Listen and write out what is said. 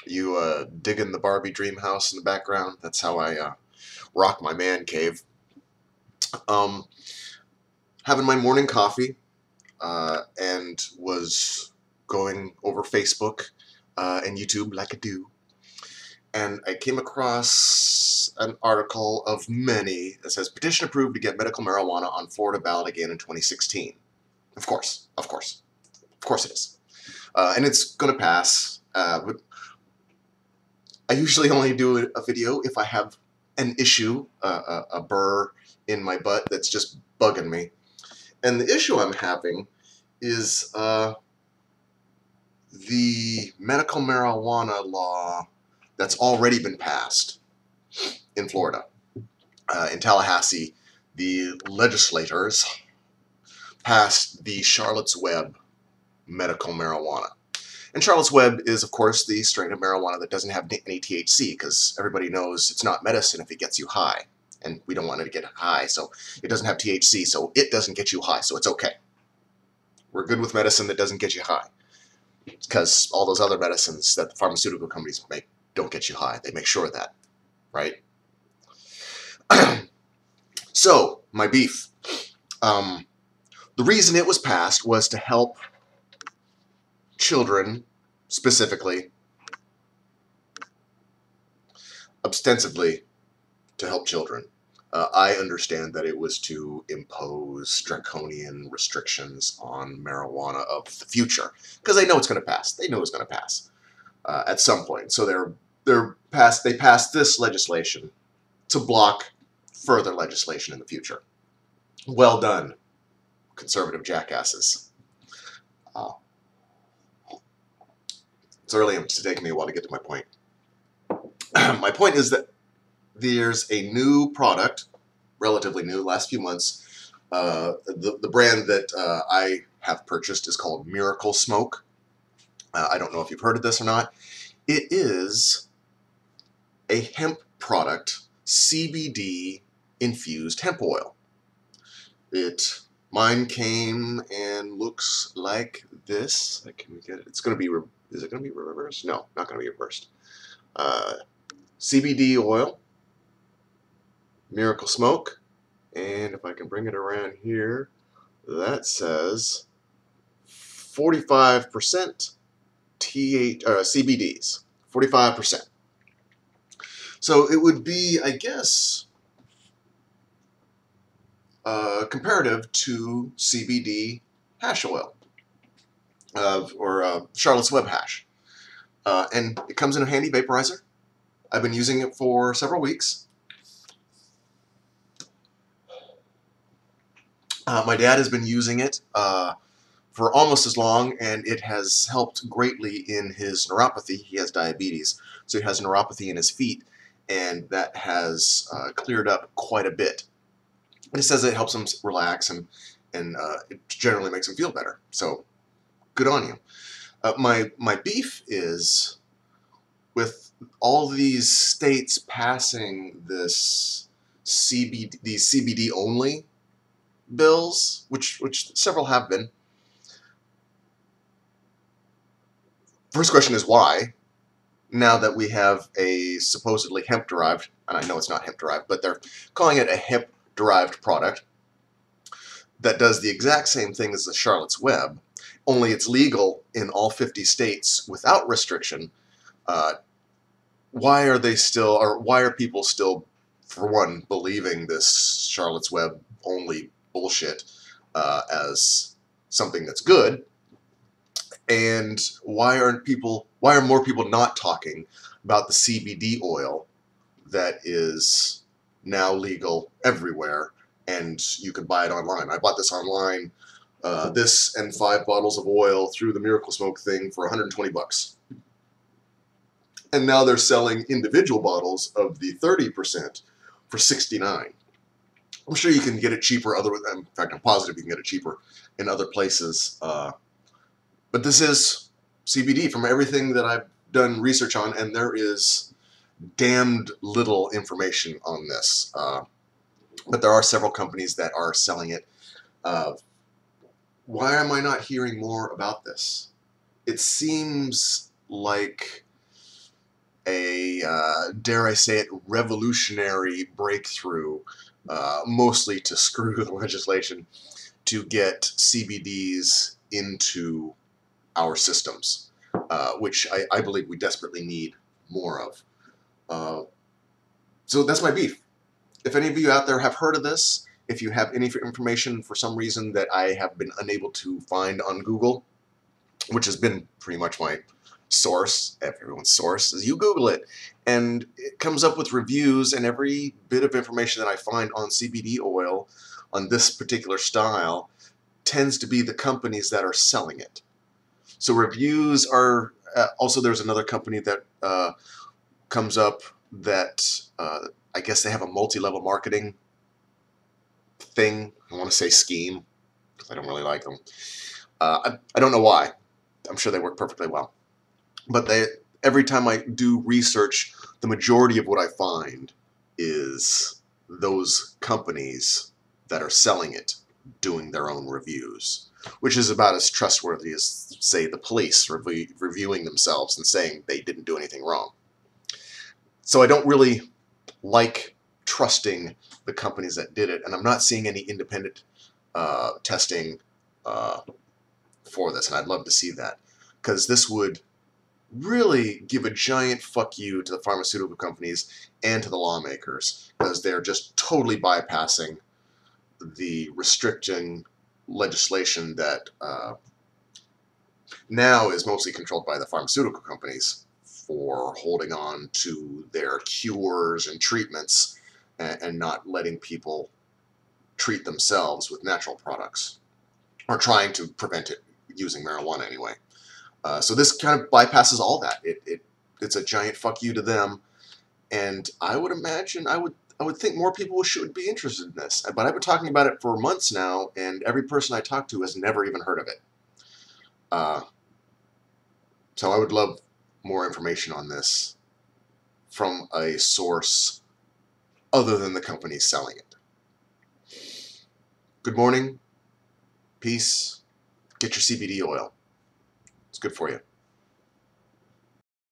You digging the Barbie dream house in the background? That's how I rock my man cave. Um, Having my morning coffee and was going over Facebook and YouTube like I do. And I came across an article of many that says petition approved to get medical marijuana on Florida ballot again in 2016. Of course, of course, of course it is. And it's going to pass. But I usually only do a video if I have an issue, a burr in my butt that's just bugging me. And the issue I'm having is the medical marijuana law that's already been passed in Florida. In Tallahassee, the legislators passed the Charlotte's Web medical marijuana. And Charlotte's Web is, of course, the strain of marijuana that doesn't have any THC, because everybody knows it's not medicine if it gets you high. And we don't want it to get high, so it doesn't have THC, so it doesn't get you high, so it's okay. We're good with medicine that doesn't get you high, because all those other medicines that the pharmaceutical companies make don't get you high. They make sure of that, right? So, my beef. The reason it was passed was to help children, specifically, ostensibly to help children. I understand that it was to impose draconian restrictions on marijuana of the future, because they know it's going to pass. They know it's going to pass at some point. So they passed this legislation to block further legislation in the future. Well done, conservative jackasses. Uh, it's early. It's taking me a while to get to my point. My point is that there's a new product, relatively new, last few months. The brand that I have purchased is called Miracle Smoke. I don't know if you've heard of this or not. It is a hemp product, CBD infused hemp oil. Mine came and looks like this. Can we get it? It's going to be, is it going to be reversed? No, not going to be reversed. CBD oil, Miracle Smoke, and if I can bring it around here, that says 45% CBDs, 45%. So it would be, I guess, comparative to CBD hash oil or Charlotte's Web hash. And it comes in a handy vaporizer. I've been using it for several weeks. My dad has been using it for almost as long, and it has helped greatly in his neuropathy. He has diabetes, so he has neuropathy in his feet, and that has cleared up quite a bit. And it says it helps him relax, and it generally makes him feel better. So, good on you. My beef is with all these states passing these CBD only bills, which several have been. First question is why? Now that we have a supposedly hemp-derived, and I know it's not hemp-derived, but they're calling it a hemp-derived product that does the exact same thing as the Charlotte's Web, only it's legal in all 50 states without restriction. Why are people still, for one, believing this Charlotte's Web only bullshit as something that's good? And why are more people not talking about the CBD oil that is now legal everywhere, and you can buy it online? I bought this online, this and 5 bottles of oil through the Miracle Smoke thing for 120 bucks. And now they're selling individual bottles of the 30% for $69. I'm sure you can get it cheaper. In fact, I'm positive you can get it cheaper in other places. But this is CBD from everything that I've done research on, and there is damned little information on this. But there are several companies that are selling it. Why am I not hearing more about this? It seems like dare I say it, revolutionary breakthrough, mostly to screw the legislation, to get CBDs into our systems, which I believe we desperately need more of. Uh, so that's my beef. If any of you out there have heard of this, if you have any information for some reason that I have been unable to find on Google, which has been pretty much my source, everyone's source, is you Google it, and it comes up with reviews, and every bit of information that I find on CBD oil on this particular style tends to be the companies that are selling it. So reviews are, also there's another company that comes up that I guess they have a multi-level marketing thing. I want to say scheme, because I don't really like them. I don't know why. I'm sure they work perfectly well. But every time I do research, the majority of what I find is those companies that are selling it doing their own reviews, which is about as trustworthy as, say, the police reviewing themselves and saying they didn't do anything wrong. So I don't really like trusting the companies that did it, and I'm not seeing any independent testing for this, and I'd love to see that, because this would really give a giant fuck you to the pharmaceutical companies and to the lawmakers, because they're just totally bypassing the restricting legislation that now is mostly controlled by the pharmaceutical companies for holding on to their cures and treatments and not letting people treat themselves with natural products, or trying to prevent it using marijuana anyway. So this kind of bypasses all that. It's a giant fuck you to them, and I would imagine I would think more people should be interested in this. But I've been talking about it for months now, and every person I talk to has never even heard of it. So I would love more information on this from a source other than the company selling it. Good morning. Peace. Get your CBD oil. It's good for you.